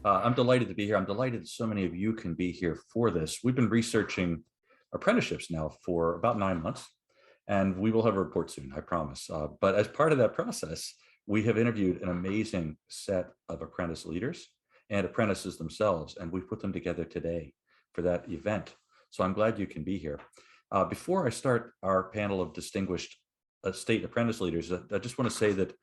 I'm delighted to be here. I'm delighted that so many of you can be here for this. We've been researching apprenticeships now for about 9 months, and we will have a report soon, I promise. But as part of that process, we have interviewed an amazing set of apprentice leaders and apprentices themselves, and we put them together today for that event. So I'm glad you can be here. Before I start our panel of distinguished state apprentice leaders, I just want to say that,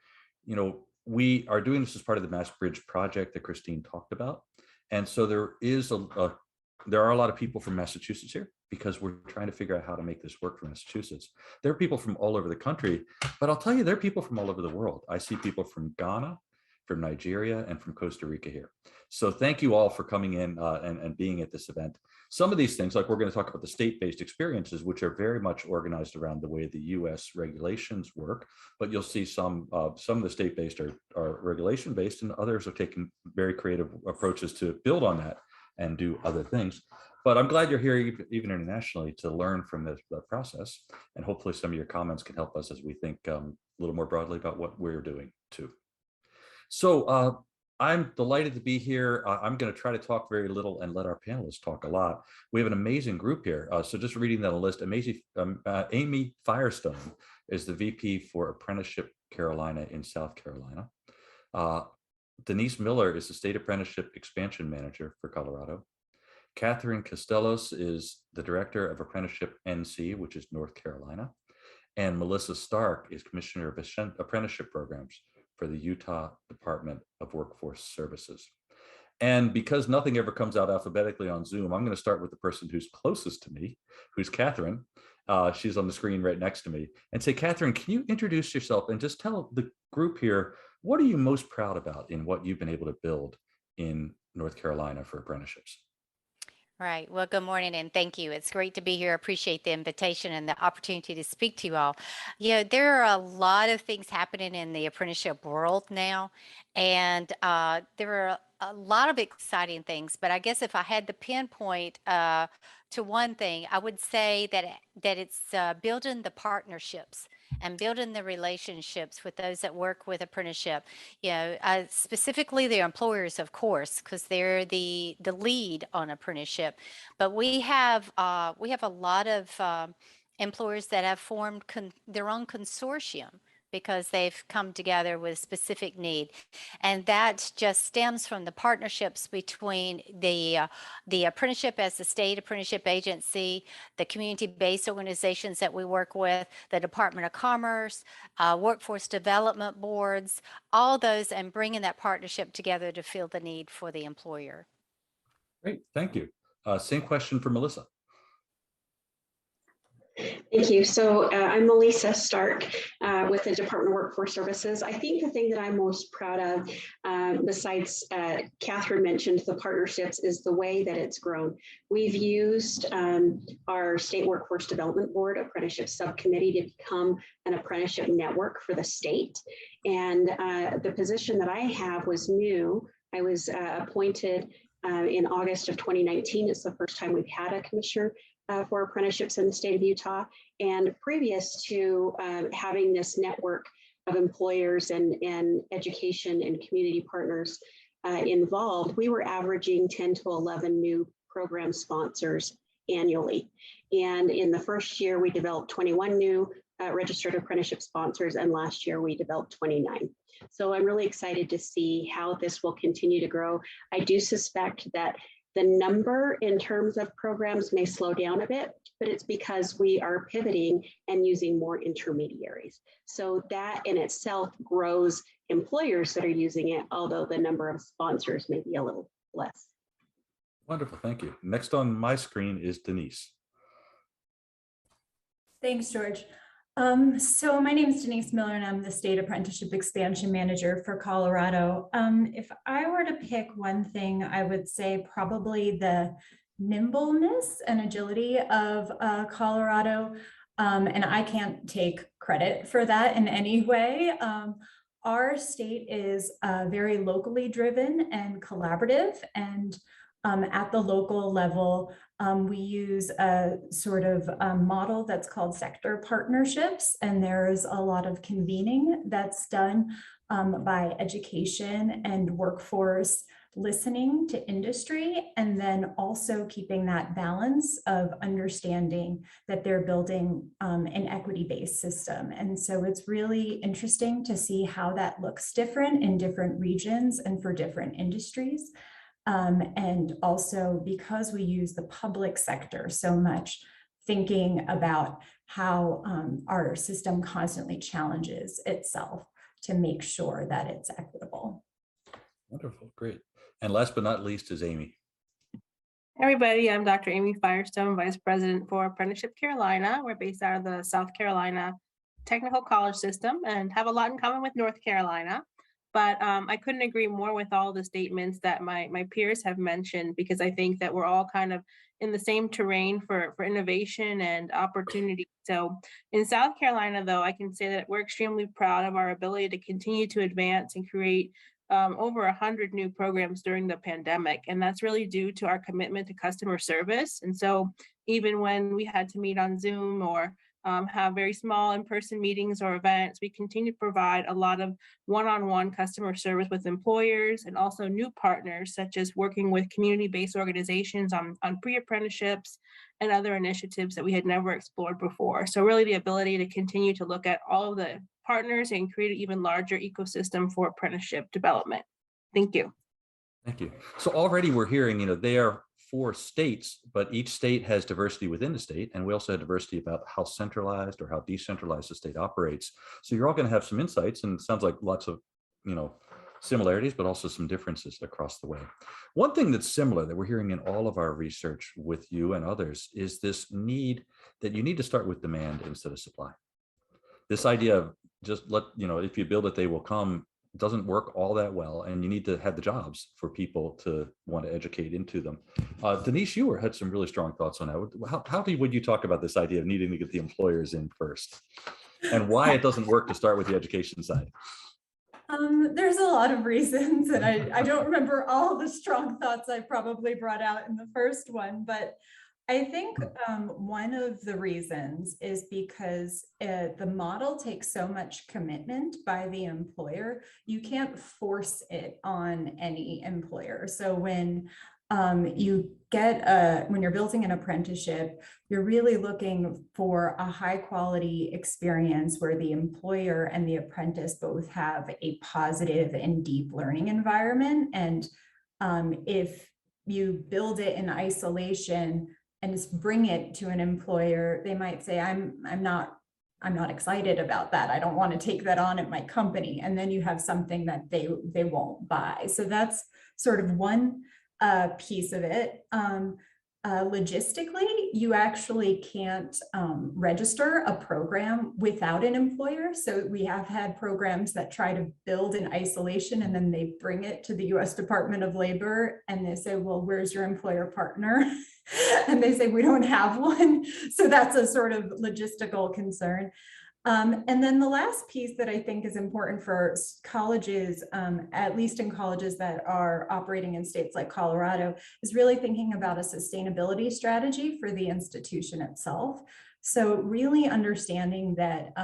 we are doing this as part of the MassBridge project that Christine talked about. And so there are a lot of people from Massachusetts here because we're trying to figure out how to make this work for Massachusetts. There are people from all over the country, but I'll tell you, there are people from all over the world. I see people from Ghana, from Nigeria, and from Costa Rica here. So thank you all for coming in and being at this event. Some of these things, like we're going to talk about the state-based experiences, which are very much organized around the way the US regulations work, but you'll see some of the state-based are regulation-based, and others are taking very creative approaches to build on that and do other things. But I'm glad you're here even internationally to learn from this process, and hopefully some of your comments can help us as we think a little more broadly about what we're doing too. So I'm delighted to be here. I'm going to try to talk very little and let our panelists talk a lot. We have an amazing group here. So just reading that list, Amy Firestone is the VP for Apprenticeship Carolina in South Carolina. Denise Miller is the State Apprenticeship Expansion Manager for Colorado. Kathryn Castelloes is the Director of ApprenticeshipNC, which is North Carolina. And Melisa Stark is Commissioner of Apprenticeship Programs for the Utah Department of Workforce Services. And because nothing ever comes out alphabetically on Zoom, I'm going to start with the person who's closest to me, who's Kathryn. She's on the screen right next to me, and say, Kathryn, can you introduce yourself and just tell the group here, what are you most proud about in what you've been able to build in North Carolina for apprenticeships? Right. Well, good morning and thank you. It's great to be here. I appreciate the invitation and the opportunity to speak to you all. There are a lot of things happening in the apprenticeship world now, and there are a lot of exciting things. But I guess if I had to pinpoint to one thing, I would say that it's building the partnerships and building the relationships with those that work with apprenticeship. Specifically their employers, of course, because they're the lead on apprenticeship. But we have a lot of employers that have formed their own consortium because they've come together with specific need. And that just stems from the partnerships between the apprenticeship as the state apprenticeship agency, the community-based organizations that we work with, the Department of Commerce, workforce development boards, all those, and bringing that partnership together to fill the need for the employer. Great, thank you. Same question for Melisa. Thank you. So I'm Melisa Stark with the Department of Workforce Services. I think the thing that I'm most proud of, besides Kathryn mentioned the partnerships, is the way that it's grown. We've used our State Workforce Development Board Apprenticeship Subcommittee to become an apprenticeship network for the state. And the position that I have was new. I was appointed in August of 2019. It's the first time we've had a commissioner for apprenticeships in the state of Utah. And previous to having this network of employers and education and community partners involved, we were averaging 10 to 11 new program sponsors annually. And in the first year, we developed 21 new registered apprenticeship sponsors, and last year we developed 29. So I'm really excited to see how this will continue to grow. I do suspect that the number in terms of programs may slow down a bit, but it's because we are pivoting and using more intermediaries. So that in itself grows employers that are using it, although the number of sponsors may be a little less. Wonderful, thank you. Next on my screen is Denise. Thanks, George. So my name is Denise Miller, and I'm the State Apprenticeship Expansion Manager for Colorado. If I were to pick one thing, I would say probably the nimbleness and agility of Colorado, and I can't take credit for that in any way. Our state is very locally driven and collaborative, and at the local level, we use a sort of model that's called sector partnerships, and there's a lot of convening that's done by education and workforce listening to industry, and then also keeping that balance of understanding that they're building an equity-based system. And so it's really interesting to see how that looks different in different regions and for different industries. And also because we use the public sector so much, thinking about how our system constantly challenges itself to make sure that it's equitable. Wonderful, great. And last but not least is Amy. Everybody, I'm Dr. Amy Firestone, Vice President for Apprenticeship Carolina. We're based out of the South Carolina Technical College System and have a lot in common with North Carolina. But I couldn't agree more with all the statements that my peers have mentioned, because I think that we're all kind of in the same terrain for innovation and opportunity. So in South Carolina, though, I can say that we're extremely proud of our ability to continue to advance and create over 100 new programs during the pandemic. And that's really due to our commitment to customer service. And so even when we had to meet on Zoom or have very small in-person meetings or events, we continue to provide a lot of one-on-one customer service with employers and also new partners, such as working with community-based organizations on pre-apprenticeships and other initiatives that we had never explored before. So really the ability to continue to look at all of the partners and create an even larger ecosystem for apprenticeship development. Thank you. Thank you. So already we're hearing, they are 4 states, but each state has diversity within the state. And we also have diversity about how centralized or how decentralized the state operates. So you're all going to have some insights, and it sounds like lots of, similarities, but also some differences across the way. One thing that's similar that we're hearing in all of our research with you and others is this need that you need to start with demand instead of supply. This idea of just if you build it, they will come, doesn't work all that well, and you need to have the jobs for people to want to educate into them. Denise, you had some really strong thoughts on that. How would you talk about this idea of needing to get the employers in first, and why it doesn't work to start with the education side? There's a lot of reasons, and I don't remember all the strong thoughts I probably brought out in the first one, but I think one of the reasons is because the model takes so much commitment by the employer, you can't force it on any employer. So when when you're building an apprenticeship, you're really looking for a high quality experience where the employer and the apprentice both have a positive and deep learning environment. And if you build it in isolation and just bring it to an employer, they might say, I'm not excited about that. I don't want to take that on at my company. And then you have something that they won't buy. So that's sort of one piece of it. Logistically, you actually can't register a program without an employer. So we have had programs that try to build in isolation, and then they bring it to the US Department of Labor and they say, well, where's your employer partner? And they say, we don't have one. So that's a sort of logistical concern. And then the last piece that I think is important for colleges, at least in colleges that are operating in states like Colorado, is really thinking about a sustainability strategy for the institution itself. So really understanding that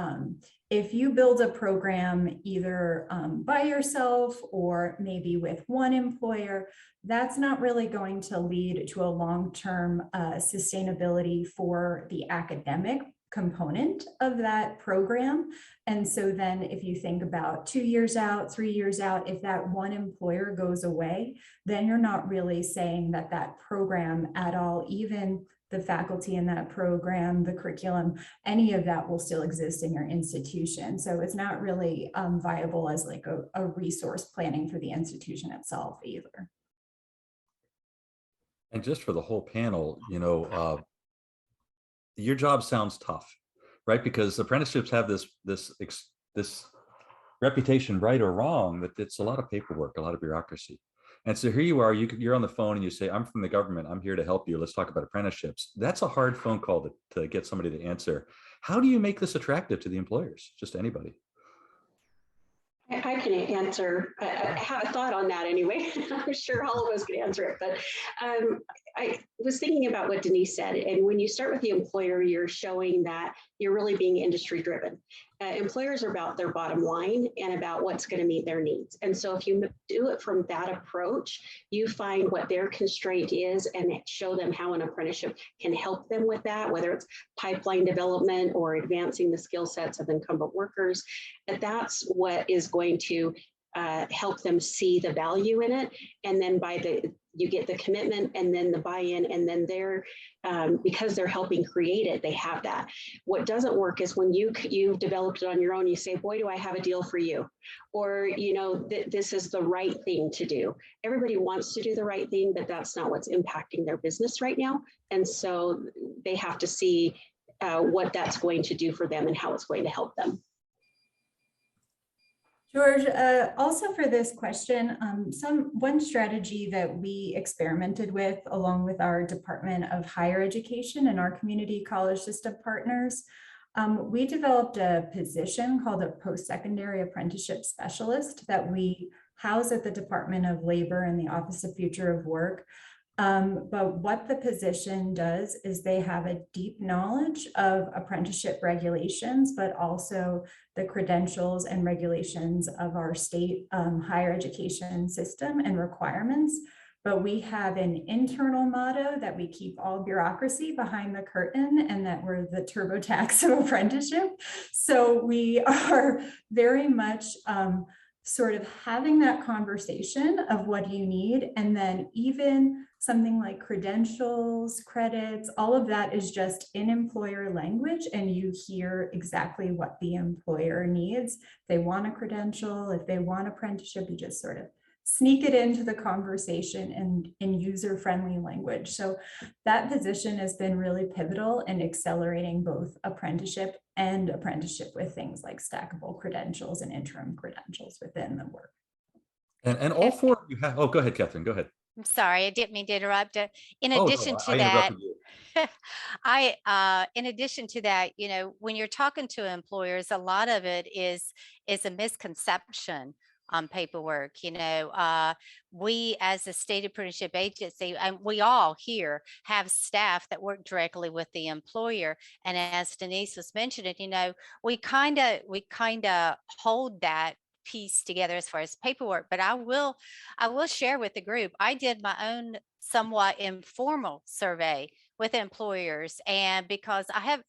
if you build a program either by yourself or maybe with one employer, that's not really going to lead to a long-term sustainability for the academic component of that program. And so then if you think about 2 years out, 3 years out, if that one employer goes away, then you're not really saying that that program at all, even the faculty in that program, the curriculum, any of that will still exist in your institution. So it's not really viable as like a resource planning for the institution itself either. And just for the whole panel, your job sounds tough, right? Because apprenticeships have this reputation, right or wrong, that it's a lot of paperwork, a lot of bureaucracy. And so here you are, you're on the phone and you say, I'm from the government, I'm here to help you. Let's talk about apprenticeships. That's a hard phone call to get somebody to answer. How do you make this attractive to the employers? Just anybody. I can answer. I have a thought on that anyway. I'm sure all of us can answer it, but I was thinking about what Denise said, and when you start with the employer, you're showing that you're really being industry driven. Employers are about their bottom line and about what's going to meet their needs. And so if you do it from that approach, you find what their constraint is and show them how an apprenticeship can help them with that, whether it's pipeline development or advancing the skill sets of incumbent workers. That's what is going to help them see the value in it. And then you get the commitment and then the buy-in, and then they're, because they're helping create it, they have that. What doesn't work is when you've developed it on your own, you say, boy, do I have a deal for you. Or, this is the right thing to do. Everybody wants to do the right thing, but that's not what's impacting their business right now. And so they have to see what that's going to do for them and how it's going to help them. George, also for this question, one strategy that we experimented with along with our Department of Higher Education and our community college system partners, we developed a position called a post-secondary apprenticeship specialist that we house at the Department of Labor and the Office of Future of Work. But what the position does is they have a deep knowledge of apprenticeship regulations, but also the credentials and regulations of our state higher education system and requirements. But we have an internal motto that we keep all bureaucracy behind the curtain and that we're the TurboTax of apprenticeship. So we are very much sort of having that conversation of what do you need, and then even something like credentials, credits, all of that is just in employer language, and you hear exactly what the employer needs. If they want a credential, if they want apprenticeship, you just sort of sneak it into the conversation and in user-friendly language. So that position has been really pivotal in accelerating both apprenticeship with things like stackable credentials and interim credentials within the work. And all four of you have, oh, go ahead, Kathryn, go ahead. I'm sorry, I didn't mean to interrupt. In Oh, no, addition to I that, interrupted you. in addition to that, when you're talking to employers, a lot of it is a misconception on paperwork. We as a state apprenticeship agency, and we all here have staff that work directly with the employer. And as Denise was mentioning, we kind of hold that piece together as far as paperwork. But I will share with the group, I did my own somewhat informal survey with employers, and because I have,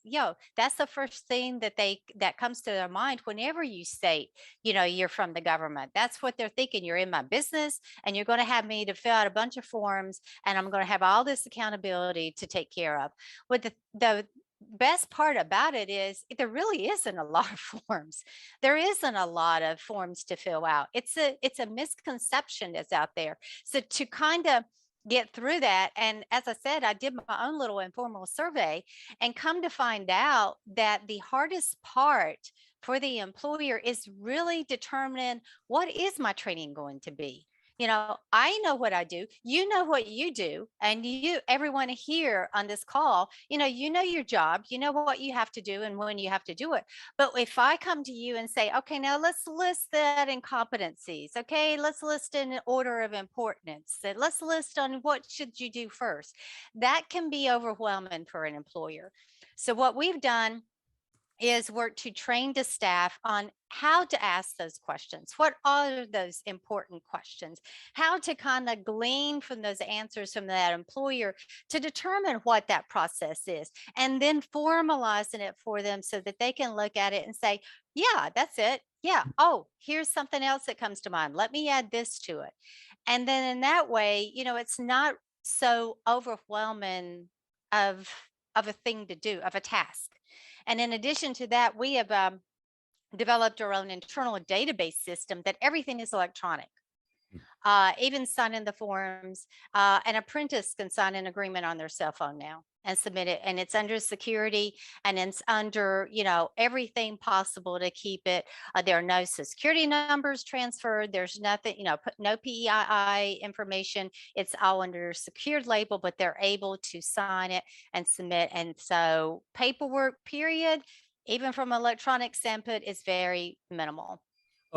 that's the first thing that comes to their mind whenever you say, you're from the government. That's what they're thinking. You're in my business and you're going to have me to fill out a bunch of forms, and I'm going to have all this accountability to take care of. But the best part about it is there really isn't a lot of forms. There isn't a lot of forms to fill out. It's a misconception that's out there. So to kind of get through that, and as I said, I did my own little informal survey, and come to find out that the hardest part for the employer is really determining what is my training going to be. I know what I do, you know what you do, and everyone here on this call, you know your job, you know what you have to do and when you have to do it. But if I come to you and say, okay, now let's list that in competencies, okay, let's list in order of importance, let's list on what should you do first, that can be overwhelming for an employer. So what we've done is work to train the staff on how to ask those questions. What are those important questions? How to kind of glean from those answers from that employer to determine what that process is, and then formalizing it for them so that they can look at it and say, yeah, that's it. Yeah. Oh, here's something else that comes to mind. Let me add this to it. And then in that way, it's not so overwhelming of a thing to do, of a task. And in addition to that, we have developed our own internal database system that everything is electronic. Even signing the forms, an apprentice can sign an agreement on their cell phone now and submit it, and it's under security, and it's under everything possible to keep it. There are no security numbers transferred. There's nothing, no PEI information. It's all under a secured label, but they're able to sign it and submit. And so paperwork, period, even from electronic standpoint, is very minimal.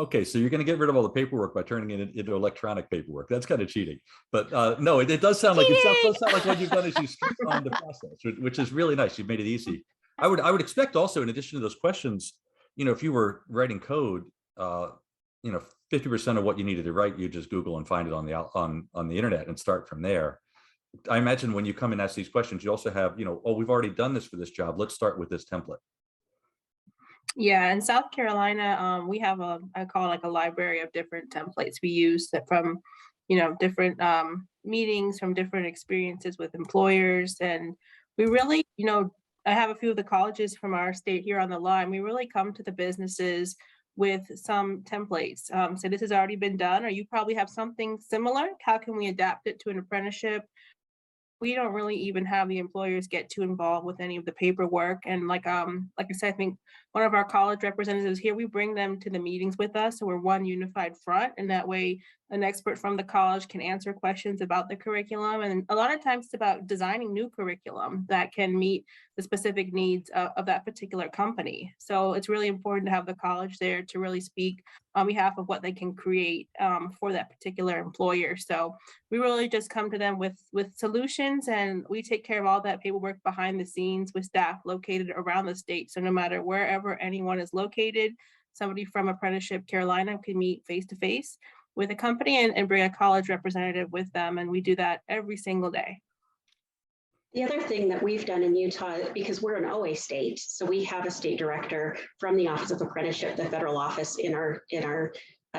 Okay, so you're going to get rid of all the paperwork by turning it into electronic paperwork. That's kind of cheating, but no, it does sound like does sound like what you've done is you streamlined the process, which is really nice. You've made it easy. I would expect also, in addition to those questions, if you were writing code, 50% of what you needed to write, you just Google and find it on the internet and start from there. I imagine when you come and ask these questions, you also have, oh, we've already done this for this job. Let's start with this template. Yeah, in South Carolina, we have I call it like a library of different templates we use that from, different meetings, from different experiences with employers. And we really, I have a few of the colleges from our state here on the line. We really come to the businesses with some templates. So this has already been done, or you probably have something similar. How can we adapt it to an apprenticeship? We don't really even have the employers get too involved with any of the paperwork. And like I said, I think one of our college representatives here, we bring them to the meetings with us. So we're one unified front. And that way an expert from the college can answer questions about the curriculum. And a lot of times it's about designing new curriculum that can meet the specific needs of that particular company. So it's really important to have the college there to really speak on behalf of what they can create for that particular employer. So we really just come to them with solutions, and we take care of all that paperwork behind the scenes with staff located around the state. So no matter wherever anyone is located, somebody from Apprenticeship Carolina can meet face-to-face with a company and bring a college representative with them. And we do that every single day. The other thing that we've done in Utah, because we're an OA state, so we have a state director from the Office of Apprenticeship, the federal office in our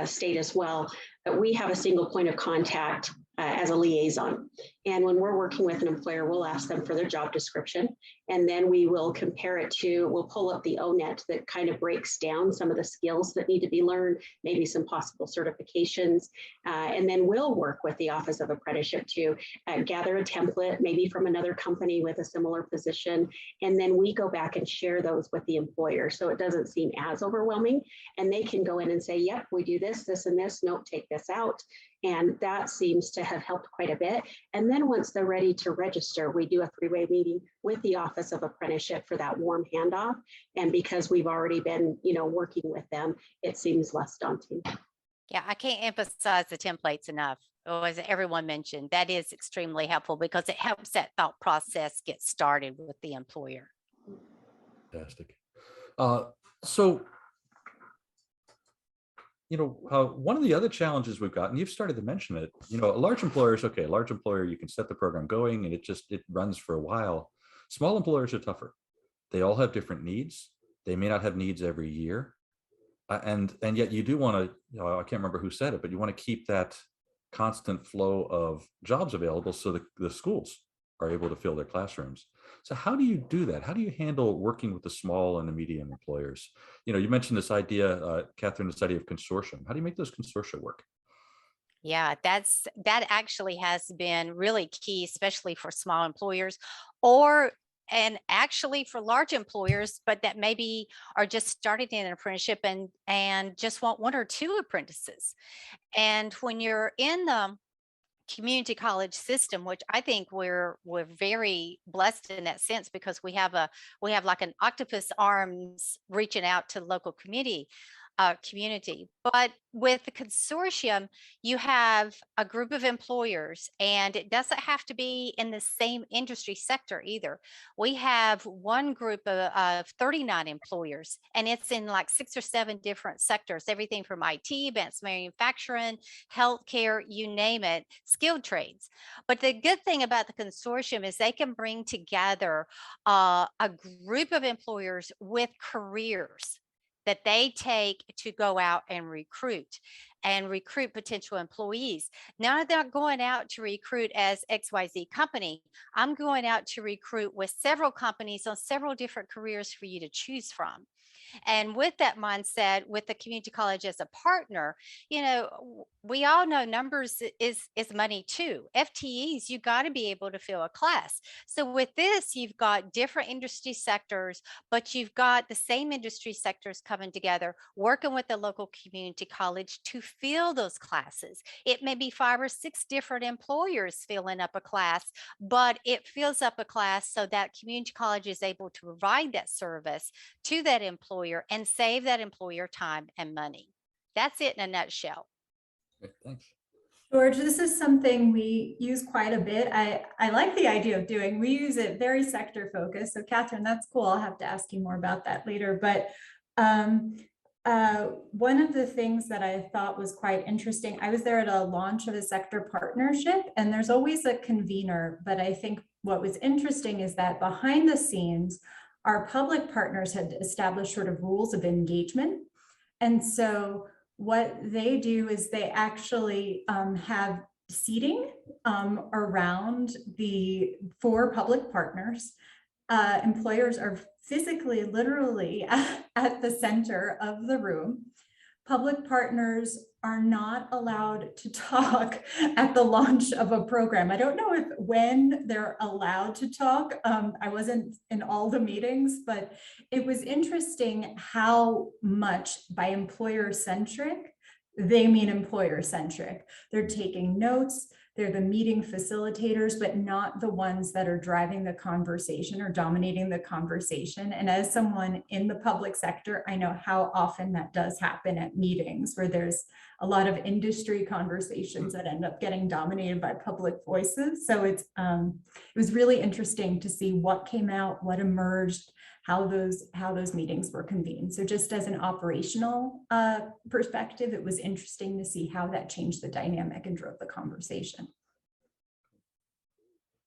state as well, but we have a single point of contact as a liaison. And when we're working with an employer, we'll ask them for their job description, and then we will compare it to, we'll pull up the ONET that kind of breaks down some of the skills that need to be learned, maybe some possible certifications, and then we'll work with the Office of Apprenticeship to gather a template, maybe from another company with a similar position, and then we go back and share those with the employer so it doesn't seem as overwhelming, and they can go in and say, yep, we do this, this, and this, nope, take this out. And that seems to have helped quite a bit. And then once they're ready to register, we do a three-way meeting with the Office of Apprenticeship for that warm handoff. And because we've already been, working with them, it seems less daunting. Yeah, I can't emphasize the templates enough. As everyone mentioned, that is extremely helpful because it helps that thought process get started with the employer. Fantastic. So, one of the other challenges we've got, and you've started to mention it, a large employer is okay. A large employer, you can set the program going and it runs for a while. Small employers are tougher. They all have different needs. They may not have needs every year. And yet you do want to, I can't remember who said it, but you want to keep that constant flow of jobs available so the schools are able to fill their classrooms. So how do you do that? How do you handle working with the small and the medium employers? You mentioned this idea, Kathryn, this idea of consortium. How do you make those consortia work? Yeah, that actually has been really key, especially for small employers and actually for large employers, but that maybe are just starting in an apprenticeship and just want one or two apprentices. And when you're in the community college system, which I think we're very blessed in that sense, because we have like an octopus arms reaching out to local community. But with the consortium, you have a group of employers, and it doesn't have to be in the same industry sector either. We have one group of 39 employers, and it's in like 6 or 7 different sectors, everything from IT, advanced manufacturing, healthcare, you name it, skilled trades. But the good thing about the consortium is they can bring together a group of employers with careers that they take to go out and recruit potential employees. Now I'm not going out to recruit as XYZ company. I'm going out to recruit with several companies on several different careers for you to choose from. And with that mindset, with the community college as a partner, we all know numbers is money too. FTEs, you got to be able to fill a class. So with this, you've got different industry sectors, but you've got the same industry sectors coming together, working with the local community college to fill those classes. It may be 5 or 6 different employers filling up a class, but it fills up a class so that community college is able to provide that service to that employer and save that employer time and money. That's it in a nutshell. Okay, thanks. George, this is something we use quite a bit. I like the idea of doing, we use it very sector focused. So Kathryn, that's cool. I'll have to ask you more about that later. But one of the things that I thought was quite interesting, I was there at a launch of a sector partnership, and there's always a convener. But I think what was interesting is that behind the scenes, our public partners had established sort of rules of engagement. And so what they do is they actually have seating around the 4 public partners. Employers are physically, literally at the center of the room. Public partners are not allowed to talk at the launch of a program. I don't know when they're allowed to talk. I wasn't in all the meetings, but it was interesting how much by employer-centric, they mean employer-centric. They're taking notes, they're the meeting facilitators, but not the ones that are driving the conversation or dominating the conversation. And as someone in the public sector, I know how often that does happen at meetings where there's a lot of industry conversations that end up getting dominated by public voices. So it was really interesting to see what came out, what emerged, how those meetings were convened. So just as an operational perspective, it was interesting to see how that changed the dynamic and drove the conversation.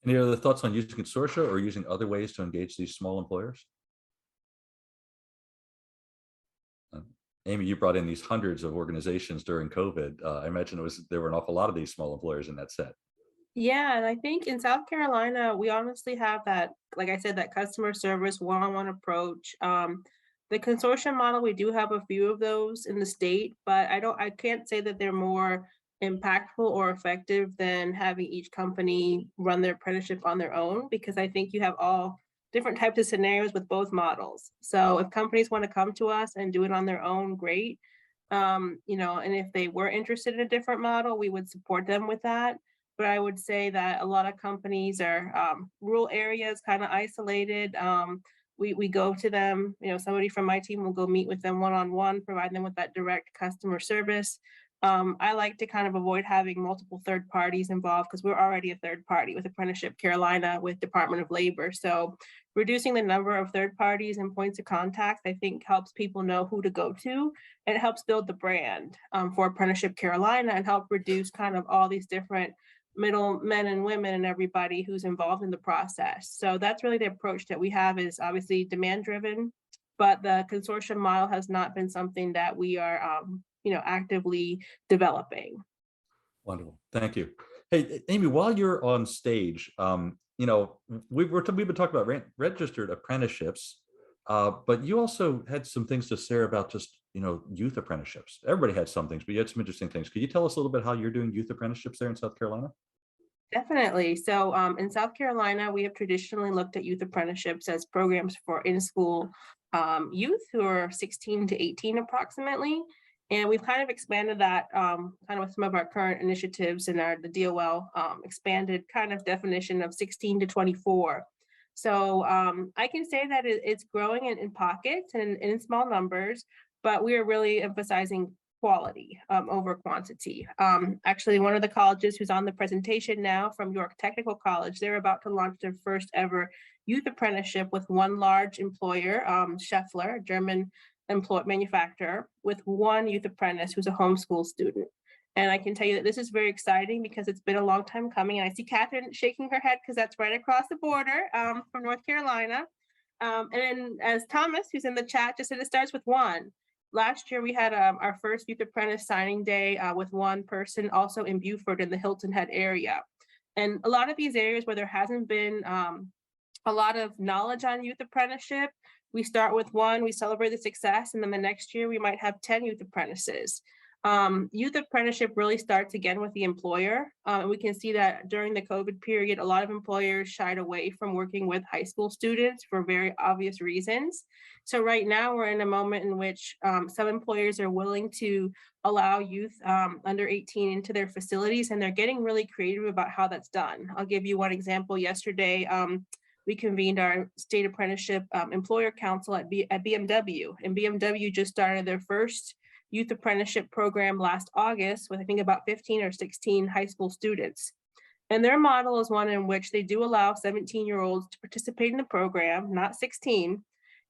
Any other thoughts on using consortia or using other ways to engage these small employers? Amy, you brought in these hundreds of organizations during COVID. I imagine there were an awful lot of these small employers in that set. Yeah, and I think in South Carolina, we honestly have that, like I said, that customer service one-on-one approach. The consortium model, we do have a few of those in the state, but I can't say that they're more impactful or effective than having each company run their apprenticeship on their own, because I think you have all different types of scenarios with both models. So if companies want to come to us and do it on their own, great. And if they were interested in a different model, we would support them with that. But I would say that a lot of companies are rural areas, kind of isolated. We go to them, somebody from my team will go meet with them one-on-one, provide them with that direct customer service. I like to kind of avoid having multiple third parties involved because we're already a third party with Apprenticeship Carolina with Department of Labor. So reducing the number of third parties and points of contact, I think helps people know who to go to, and it helps build the brand for Apprenticeship Carolina and help reduce kind of all these different middle men and women and everybody who's involved in the process. So that's really the approach that we have, is obviously demand driven, but the consortium model has not been something that we are actively developing. Wonderful, thank you. Hey, Amy, while you're on stage, we've been talking about registered apprenticeships, but you also had some things to say about just youth apprenticeships. Everybody had some things, but you had some interesting things. Could you tell us a little bit how you're doing youth apprenticeships there in South Carolina? Definitely. So in South Carolina, we have traditionally looked at youth apprenticeships as programs for in-school youth who are 16 to 18 approximately. And we've kind of expanded that kind of with some of our current initiatives and the DOL expanded kind of definition of 16 to 24. So I can say that it's growing in pockets and in small numbers, but we are really emphasizing quality over quantity. Actually, one of the colleges who's on the presentation now from York Technical College, they're about to launch their first ever youth apprenticeship with one large employer, Schaeffler, German manufacturer, with one youth apprentice who's a homeschool student. And I can tell you that this is very exciting because it's been a long time coming. And I see Kathryn shaking her head because that's right across the border from North Carolina. And then as Thomas, who's in the chat, just said, it starts with one. Last year, we had our first youth apprentice signing day with one person also in Beaufort in the Hilton Head area. And a lot of these areas where there hasn't been a lot of knowledge on youth apprenticeship, we start with one, we celebrate the success, and then the next year we might have 10 youth apprentices. Youth apprenticeship really starts again with the employer. And we can see that during the COVID period, a lot of employers shied away from working with high school students for very obvious reasons. So right now we're in a moment in which some employers are willing to allow youth under 18 into their facilities, and they're getting really creative about how that's done. I'll give you one example. Yesterday, we convened our state apprenticeship employer council at BMW, and BMW just started their first youth apprenticeship program last August with I think about 15 or 16 high school students. And their model is one in which they do allow 17-year-olds to participate in the program, not 16.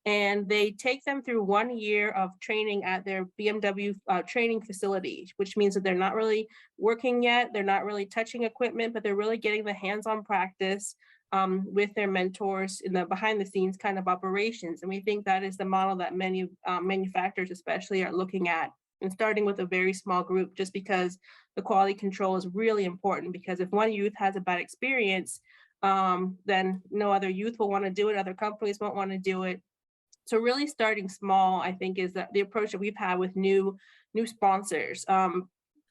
And they take them through 1 year of training at their BMW training facility, which means that they're not really working yet. They're not really touching equipment, but they're really getting the hands-on practice with their mentors in the behind the scenes kind of operations. And we think that is the model that many manufacturers especially are looking at, and starting with a very small group, just because the quality control is really important. Because if one youth has a bad experience, then no other youth will want to do it. Other companies won't want to do it. So really starting small, I think, is the approach that we've had with new sponsors.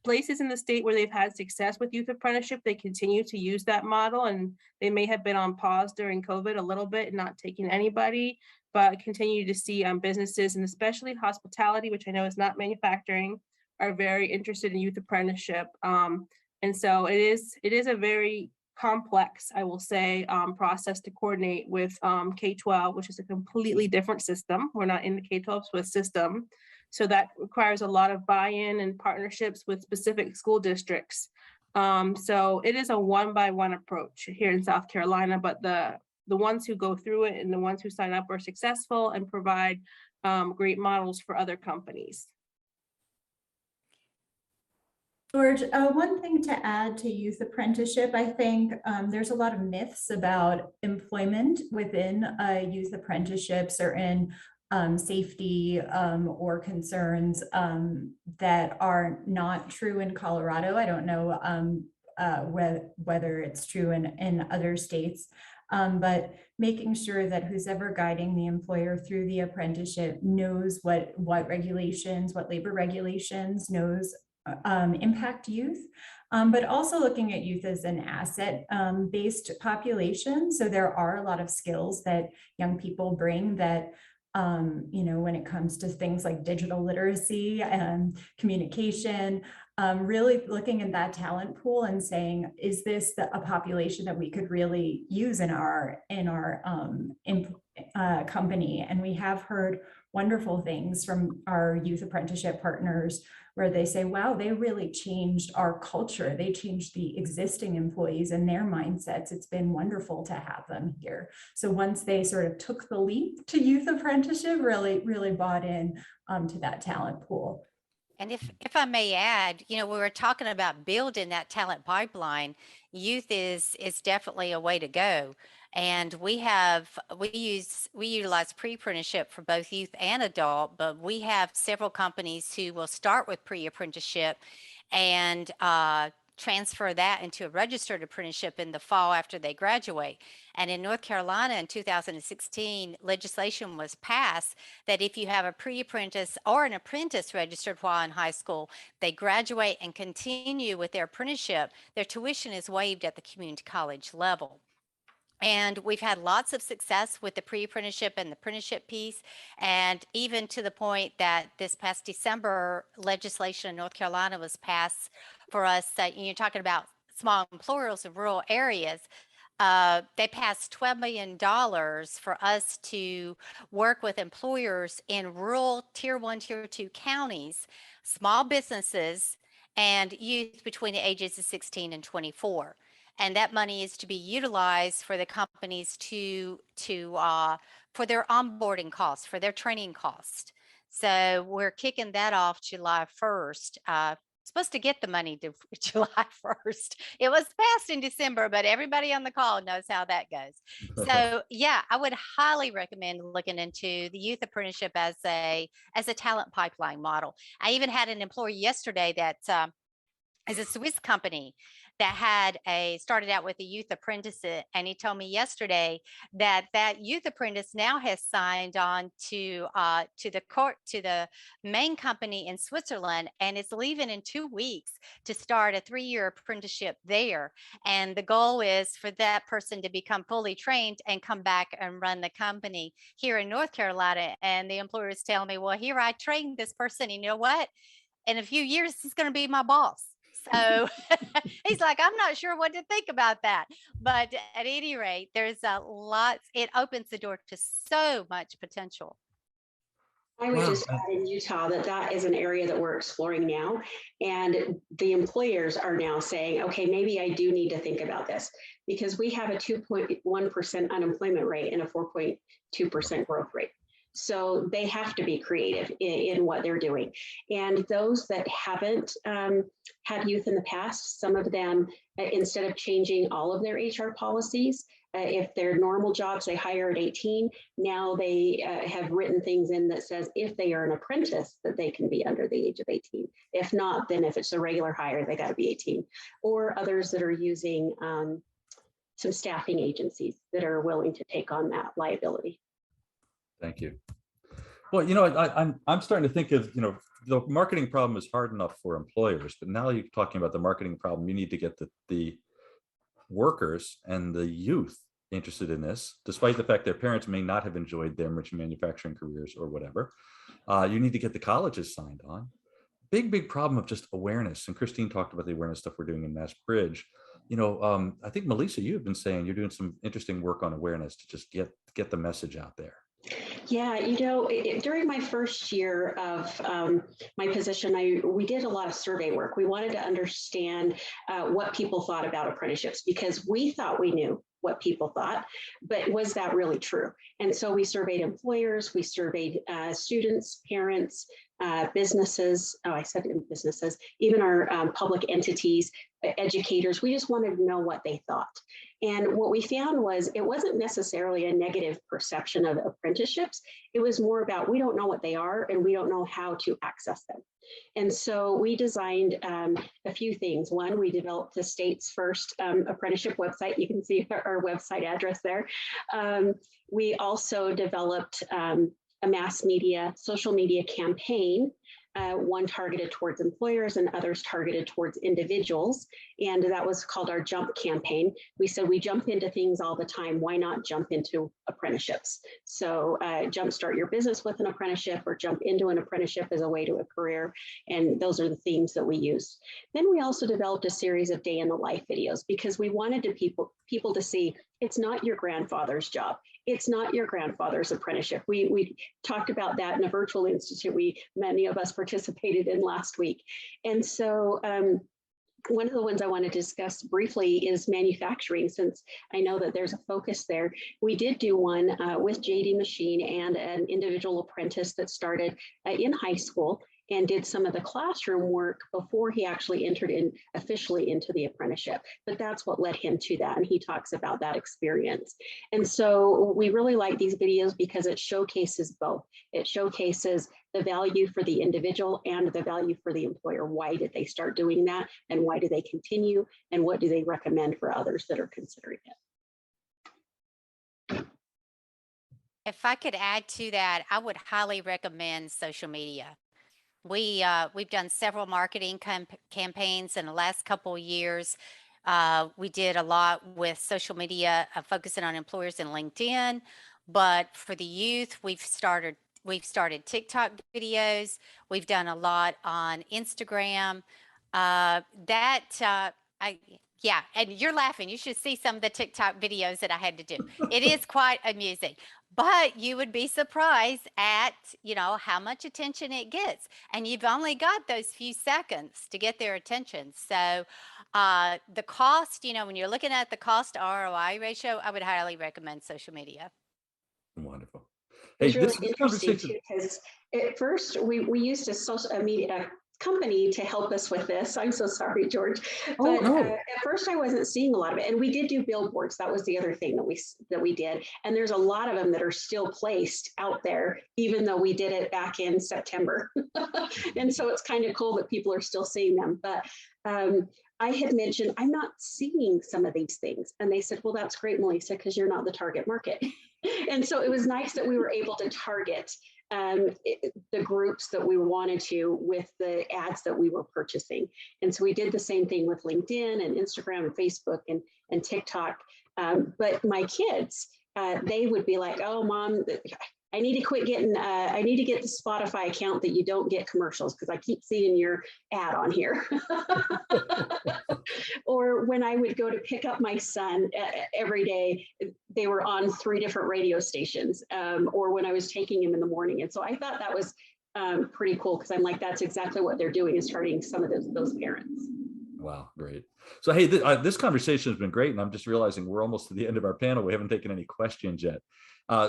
Places in the state where they've had success with youth apprenticeship, they continue to use that model, and they may have been on pause during COVID a little bit, not taking anybody, but continue to see businesses, and especially hospitality, which I know is not manufacturing, are very interested in youth apprenticeship. And so it is a very complex, I will say, process to coordinate with K-12, which is a completely different system. We're not in the K-12 Swiss system. So that requires a lot of buy-in and partnerships with specific school districts. So it is a one-by-one approach here in South Carolina, but the ones who go through it and the ones who sign up are successful and provide great models for other companies. George, one thing to add to youth apprenticeship, I think there's a lot of myths about employment within youth apprenticeships, or in safety or concerns that are not true in Colorado. I don't know whether it's true in other states, but making sure that who's ever guiding the employer through the apprenticeship knows what regulations, what labor regulations knows impact youth, but also looking at youth as an asset-based population. So there are a lot of skills that young people bring that, when it comes to things like digital literacy and communication, really looking at that talent pool and saying, is this a population that we could really use in our company? And we have heard wonderful things from our youth apprenticeship partners where they say, wow, they really changed our culture. They changed the existing employees and their mindsets. It's been wonderful to have them here. So once they sort of took the leap to youth apprenticeship, really bought in to that talent pool. And if I may add, we were talking about building that talent pipeline. Youth is definitely a way to go. And we utilize pre-apprenticeship for both youth and adult, but we have several companies who will start with pre-apprenticeship and transfer that into a registered apprenticeship in the fall after they graduate. And in North Carolina in 2016, legislation was passed that if you have a pre-apprentice or an apprentice registered while in high school, they graduate and continue with their apprenticeship, their tuition is waived at the community college level. And we've had lots of success with the pre-apprenticeship and the apprenticeship piece, and even to the point that this past December, legislation in North Carolina was passed for us. That you're talking about small employers in rural areas. They passed $12 million for us to work with employers in rural tier 1, tier 2 counties, small businesses, and youth between the ages of 16 and 24. And that money is to be utilized for the companies for their onboarding costs, for their training costs. So we're kicking that off July 1st. Supposed to get the money to July 1st. It was passed in December, but everybody on the call knows how that goes. So yeah, I would highly recommend looking into the youth apprenticeship as a talent pipeline model. I even had an employee yesterday that is a Swiss company that started out with a youth apprentice, and he told me yesterday that youth apprentice now has signed on to the main company in Switzerland, and is leaving in 2 weeks to start a 3-year apprenticeship there. And the goal is for that person to become fully trained and come back and run the company here in North Carolina. And the employer is telling me, well, here I trained this person, you know what? In a few years, he's going to be my boss. So he's like, I'm not sure what to think about that. But at any rate, there's it opens the door to so much potential. I would Wow. just add in Utah that is an area that we're exploring now. And the employers are now saying, okay, maybe I do need to think about this, because we have a 2.1% unemployment rate and a 4.2% growth rate. So they have to be creative in what they're doing. And those that haven't had youth in the past, some of them, instead of changing all of their HR policies, if they're normal jobs, they hire at 18. Now they have written things in that says if they are an apprentice, that they can be under the age of 18. If not, then if it's a regular hire, they got to be 18. Or others that are using some staffing agencies that are willing to take on that liability. Thank you. Well, I'm starting to think of, the marketing problem is hard enough for employers, but now you're talking about the marketing problem. You need to get the workers and the youth interested in this, despite the fact their parents may not have enjoyed their merchant manufacturing careers or whatever. You need to get the colleges signed on. Big problem of just awareness. And Christine talked about the awareness stuff we're doing in MassBridge. I think Melisa, you have been saying you're doing some interesting work on awareness to just get the message out there. Yeah, during my first year of my position, we did a lot of survey work. We wanted to understand what people thought about apprenticeships, because we thought we knew what people thought, but was that really true? And so we surveyed employers, we surveyed students, parents, businesses. Oh, I said businesses, even our public entities, educators. We just wanted to know what they thought. And what we found was it wasn't necessarily a negative perception of apprenticeships. It was more about, we don't know what they are and we don't know how to access them. And so we designed a few things. One, we developed the state's first apprenticeship website. You can see our website address there. We also developed a mass media, social media campaign, one targeted towards employers and others targeted towards individuals. And that was called our Jump campaign. We said we jump into things all the time. Why not jump into apprenticeships? So jumpstart your business with an apprenticeship, or jump into an apprenticeship as a way to a career. And those are the themes that we used. Then we also developed a series of day in the life videos, because we wanted people to see it's not your grandfather's job. It's not your grandfather's apprenticeship. We talked about that in a virtual institute many of us participated in last week. And so one of the ones I want to discuss briefly is manufacturing, since I know that there's a focus there. We did do one with JD Machine and an individual apprentice that started in high school and did some of the classroom work before he actually entered officially into the apprenticeship. But that's what led him to that. And he talks about that experience. And so we really like these videos because it showcases both. It showcases the value for the individual and the value for the employer. Why did they start doing that? And why do they continue? And what do they recommend for others that are considering it? If I could add to that, I would highly recommend social media. We've done several marketing campaigns in the last couple of years. We did a lot with social media, focusing on employers in LinkedIn. But for the youth, we've started TikTok videos. We've done a lot on Instagram. Yeah, and you're laughing. You should see some of the TikTok videos that I had to do. It is quite amusing. But you would be surprised at, how much attention it gets. And you've only got those few seconds to get their attention. So the cost, when you're looking at the cost ROI ratio, I would highly recommend social media. Wonderful. It's really interesting too, because at first we used a social media company to help us with this. I'm so sorry, George. But at first I wasn't seeing a lot of it. And we did do billboards. That was the other thing that we did. And there's a lot of them that are still placed out there, even though we did it back in September. And so it's kind of cool that people are still seeing them. But I had mentioned, I'm not seeing some of these things. And they said, well, that's great, Melisa, because you're not the target market. And so it was nice that we were able to target the groups that we wanted to with the ads that we were purchasing. And so we did the same thing with LinkedIn and Instagram and Facebook and TikTok. But my kids, they would be like, oh, Mom, I need to quit getting, I need to get the Spotify account that you don't get commercials because I keep seeing your ad on here. Or when I would go to pick up my son every day, they were on 3 different radio stations, or when I was taking him in the morning. And so I thought that was pretty cool because I'm like, that's exactly what they're doing, is targeting some of those parents. Wow, great. So, hey, this conversation has been great, and I'm just realizing we're almost to the end of our panel. We haven't taken any questions yet.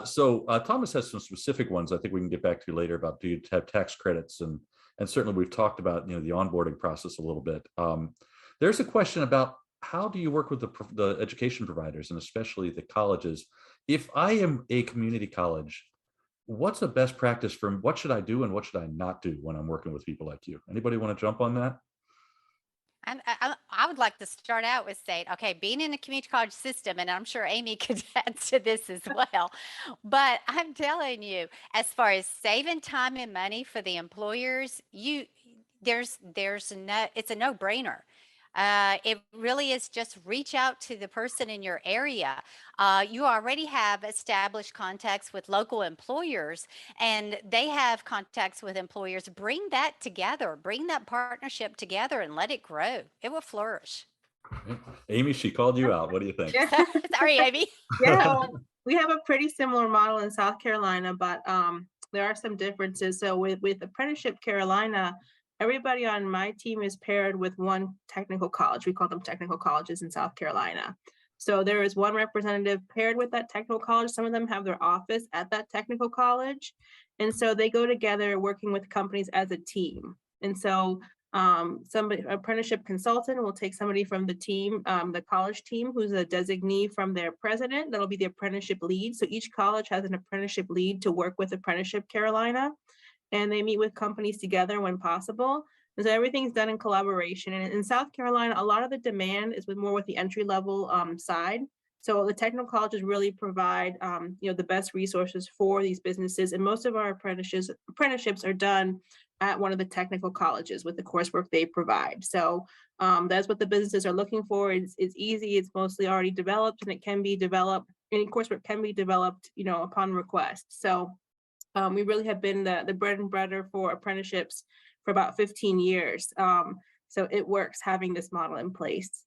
So Thomas has some specific ones I think we can get back to later about, do you have tax credits? And certainly we've talked about, the onboarding process a little bit. There's a question about, how do you work with the education providers, and especially the colleges? If I am a community college, what's a best practice for what should I do and what should I not do when I'm working with people like you? Anybody want to jump on that? I would like to start out with saying, okay, being in a community college system, and I'm sure Amy could add to this as well, but I'm telling you, as far as saving time and money for the employers, it's a no-brainer. It really is, just reach out to the person in your area. You already have established contacts with local employers, and they have contacts with employers. Bring that together, bring that partnership together, and let it grow. It will flourish. Amy, she called you out. What do you think? Sorry, Amy. Yeah, we have a pretty similar model in South Carolina, but there are some differences. So with Apprenticeship Carolina, everybody on my team is paired with one technical college. We call them technical colleges in South Carolina. So there is one representative paired with that technical college. Some of them have their office at that technical college. And so they go together working with companies as a team. And so apprenticeship consultant will take somebody from the team, the college team, who's a designee from their president. That'll be the apprenticeship lead. So each college has an apprenticeship lead to work with Apprenticeship Carolina, and they meet with companies together when possible. And so everything's done in collaboration. And in South Carolina, a lot of the demand is more with the entry level side. So the technical colleges really provide the best resources for these businesses. And most of our apprenticeships are done at one of the technical colleges with the coursework they provide. So that's what the businesses are looking for. It's easy, it's mostly already developed, and it can be developed. Any coursework can be developed, upon request. So we really have been the bread and butter for apprenticeships for about 15 years. So it works having this model in place.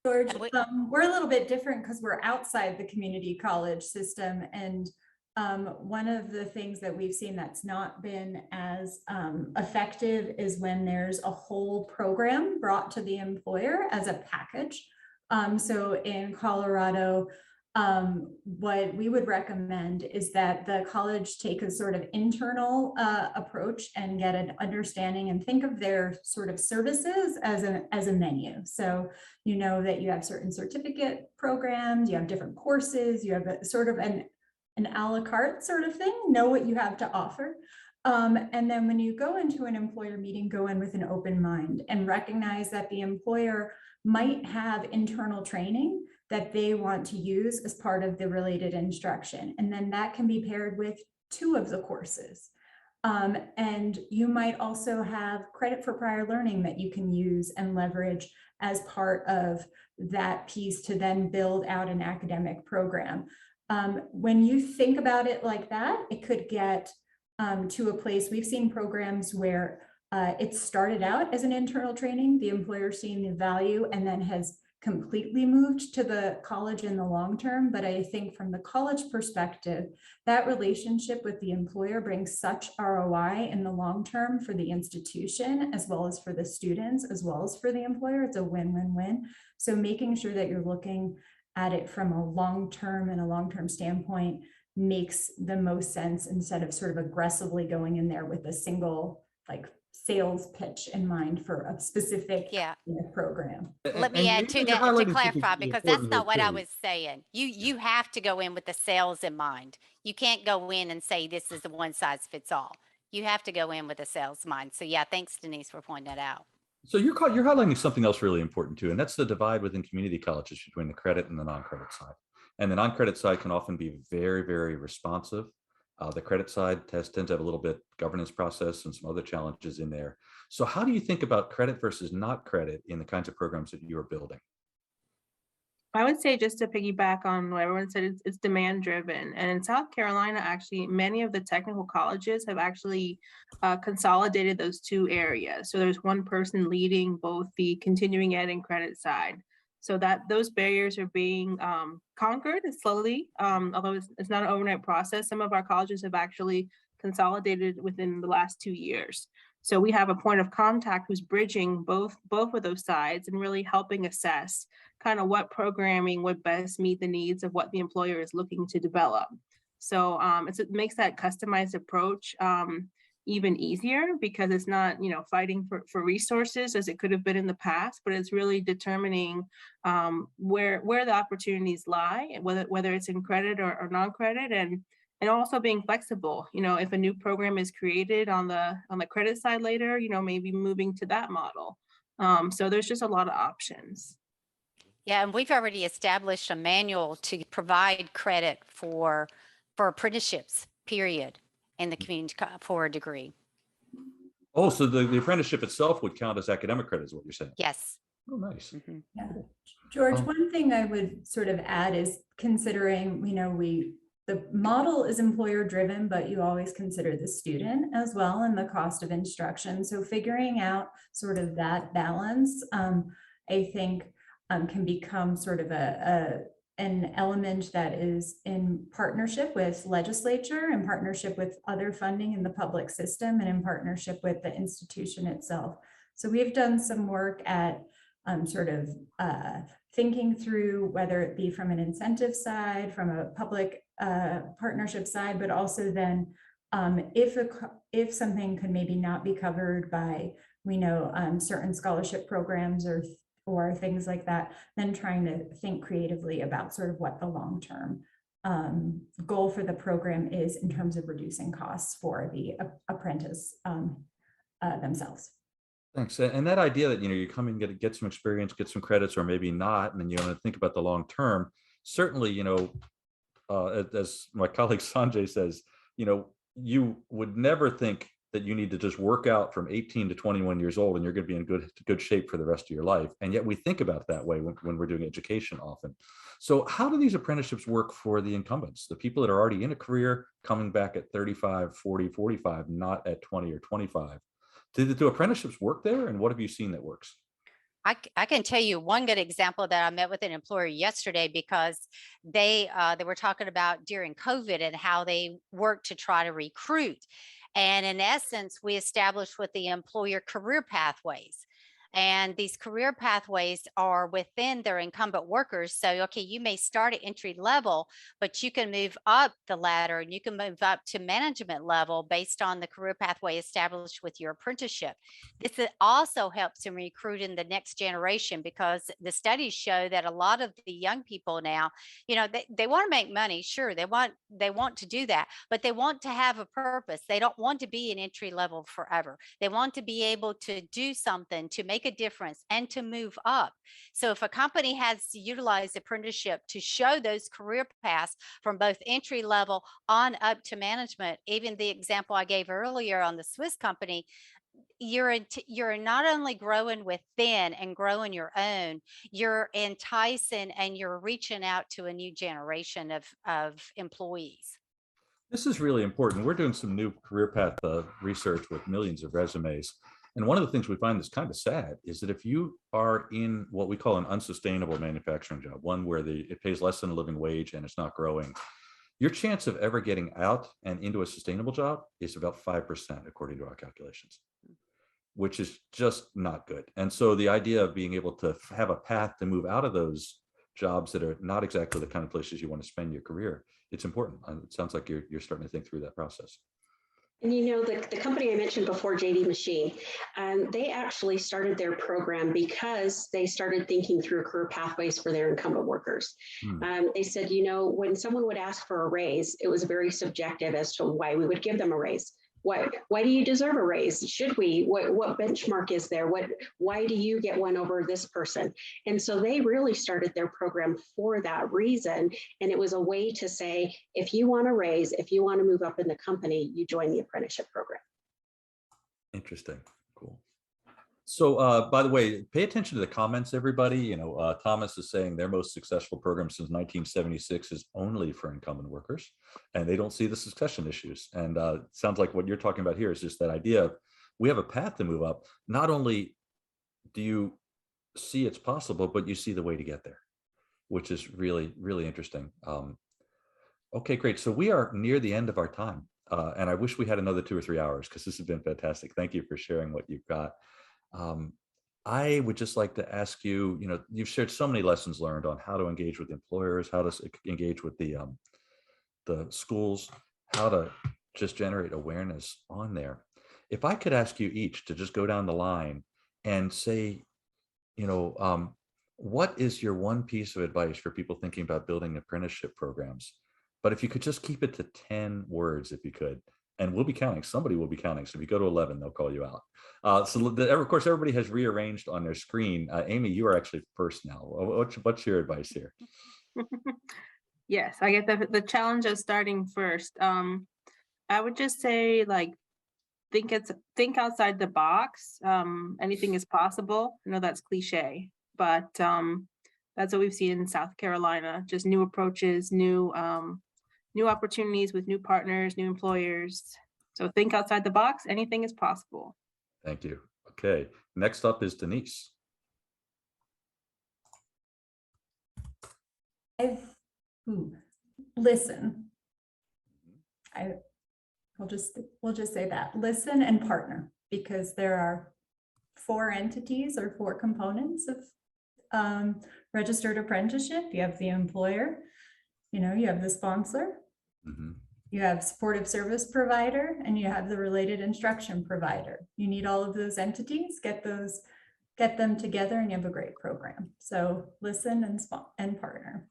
George, we're a little bit different because we're outside the community college system. And one of the things that we've seen that's not been as effective is when there's a whole program brought to the employer as a package. So in Colorado, what we would recommend is that the college take a sort of internal approach and get an understanding and think of their sort of services as a menu. So that you have certain certificate programs, you have different courses, you have a sort of an a la carte sort of thing, know what you have to offer. And then when you go into an employer meeting, go in with an open mind and recognize that the employer might have internal training that they want to use as part of the related instruction. And then that can be paired with 2 of the courses. And you might also have credit for prior learning that you can use and leverage as part of that piece to then build out an academic program. When you think about it like that, it could get to a place. We've seen programs where it started out as an internal training, the employer seeing the value, and then has completely moved to the college in the long term. But I think from the college perspective, that relationship with the employer brings such ROI in the long term for the institution, as well as for the students, as well as for the employer. It's a win-win-win. So making sure that you're looking at it from a long-term standpoint makes the most sense, instead of sort of aggressively going in there with a single sales pitch in mind for a specific program. Let me add to that to clarify, because that's not what I was saying. You have to go in with the sales in mind. You can't go in and say this is the one size fits all. You have to go in with a sales mind. So yeah, thanks Denise for pointing that out. So you're highlighting something else really important too, and that's the divide within community colleges between the credit and the non-credit side. And the non-credit side can often be very, very responsive. The credit side tends to have a little bit governance process and some other challenges in there. So how do you think about credit versus not credit in the kinds of programs that you are building? I would say, just to piggyback on what everyone said, it's demand driven. And in South Carolina, actually, many of the technical colleges have actually consolidated those two areas. So there's one person leading both the continuing ed and credit side. So that those barriers are being conquered slowly, although it's not an overnight process. Some of our colleges have actually consolidated within the last 2 years. So we have a point of contact who's bridging both of those sides and really helping assess kind of what programming would best meet the needs of what the employer is looking to develop. So it makes that customized approach even easier, because it's not, fighting for resources as it could have been in the past, but it's really determining where the opportunities lie, whether it's in credit or non-credit, and also being flexible. If a new program is created on the credit side later, maybe moving to that model. So there's just a lot of options. Yeah, and we've already established a manual to provide credit for apprenticeships, period, in the community for a degree. Oh, so the apprenticeship itself would count as academic credit is what you're saying? Yes. Oh, nice. Mm-hmm. Yeah. George, one thing I would sort of add is considering, the model is employer driven, but you always consider the student as well and the cost of instruction. So figuring out sort of that balance, I think can become sort of an element that is in partnership with legislature, in partnership with other funding in the public system, and in partnership with the institution itself. So we've done some work at sort of thinking through whether it be from an incentive side, from a public partnership side, but also then if something could maybe not be covered by, certain scholarship programs or things like that, then trying to think creatively about sort of what the long-term goal for the program is in terms of reducing costs for the apprentice themselves. Thanks. And that idea that, you come in, get some experience, get some credits, or maybe not, and then you want to think about the long term. Certainly, as my colleague Sanjay says, you would never think that you need to just work out from 18 to 21 years old and you're going to be in good shape for the rest of your life. And yet we think about it that way when we're doing education often. So how do these apprenticeships work for the incumbents, the people that are already in a career, coming back at 35, 40, 45, not at 20 or 25? Do apprenticeships work there? And what have you seen that works? I can tell you one good example that I met with an employer yesterday, because they were talking about during COVID and how they worked to try to recruit. And in essence, we established with the employer career pathways. And these career pathways are within their incumbent workers. So, okay, you may start at entry level, but you can move up the ladder and you can move up to management level based on the career pathway established with your apprenticeship. This also helps in recruiting the next generation, because the studies show that a lot of the young people now, they want to make money. Sure, they want to do that, but they want to have a purpose. They don't want to be in entry level forever. They want to be able to do something to make a difference and to move up. So if a company has utilized apprenticeship to show those career paths from both entry level on up to management, even the example I gave earlier on the Swiss company, you're not only growing within and growing your own, you're enticing and you're reaching out to a new generation of employees. This is really important. We're doing some new career path research with millions of resumes. And one of the things we find that's kind of sad is that if you are in what we call an unsustainable manufacturing job, one where it pays less than a living wage and it's not growing, your chance of ever getting out and into a sustainable job is about 5%, according to our calculations, which is just not good. And so the idea of being able to have a path to move out of those jobs that are not exactly the kind of places you want to spend your career, it's important. It sounds like you're starting to think through that process. And the company I mentioned before, JD Machine, they actually started their program because they started thinking through career pathways for their incumbent workers. They said, when someone would ask for a raise, it was very subjective as to why we would give them a raise. Why do you deserve a raise? Should we? What benchmark is there? Why do you get one over this person? And so they really started their program for that reason. And it was a way to say, if you want a raise, if you want to move up in the company, you join the apprenticeship program. Interesting. Cool. So, by the way, pay attention to the comments, everybody. You know, Thomas is saying their most successful program since 1976 is only for incumbent workers, and they don't see the succession issues. And sounds like what you're talking about here is just that idea of we have a path to move up. Not only do you see it's possible, but you see the way to get there, which is really, really interesting. Okay, great. So we are near the end of our time. And I wish we had another 2 or 3 hours because this has been fantastic. Thank you for sharing what you've got. I would just like to ask you, you know, you've shared so many lessons learned on how to engage with employers, how to engage with the schools, how to just generate awareness on there. If I could ask you each to just go down the line and say, you know, what is your one piece of advice for people thinking about building apprenticeship programs? But if you could just keep it to 10 words, if you could, and we'll be counting, somebody will be counting. So if you go to 11, they'll call you out. Of course, everybody has rearranged on their screen. Amy, you are actually first now. What's your advice here? Yes, I get the challenge of starting first. I would just say, like, think outside the box. Anything is possible. I know that's cliche, but that's what we've seen in South Carolina. Just new approaches, new opportunities with new partners, new employers. So think outside the box. Anything is possible. Thank you. Okay, next up is Denise. Listen. We'll just say that. Listen and partner, because there are 4 entities or 4 components of registered apprenticeship. You have the employer, you know, you have the sponsor, you have supportive service provider, and you have the related instruction provider. You need all of those entities, get them together, and you have a great program. So listen and partner.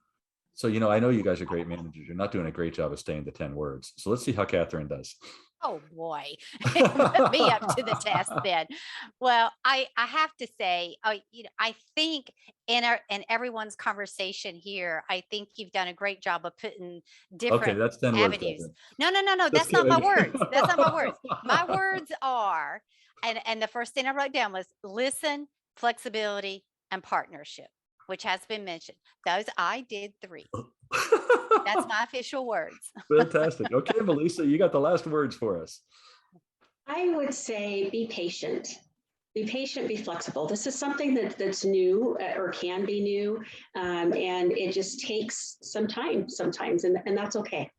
So, you know, I know you guys are great managers. You're not doing a great job of staying to 10 words. So let's see how Kathryn does. Oh boy, put me up to the test then. Well, I have to say, you know, I think in everyone's conversation here, I think you've done a great job of putting different Okay, that's 10 avenues. words. No, that's not my words. That's not my words. My words are, and the first thing I wrote down was listen, flexibility, and partnership, which has been mentioned. Those I did 3. That's my official words. Fantastic. Okay, Melisa, you got the last words for us. I would say be patient. Be patient, be flexible. This is something that's new or can be new, and it just takes some time sometimes, and that's okay.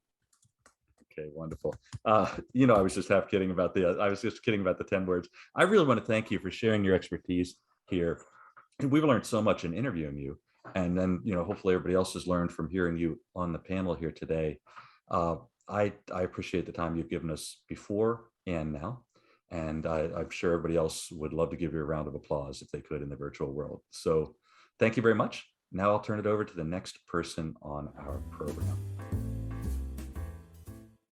Okay, wonderful. You know, I was just kidding about the 10 words. I really want to thank you for sharing your expertise here. We've learned so much in interviewing you. And then, you know, hopefully everybody else has learned from hearing you on the panel here today. I appreciate the time you've given us before and now. And I'm sure everybody else would love to give you a round of applause if they could in the virtual world. So thank you very much. Now I'll turn it over to the next person on our program.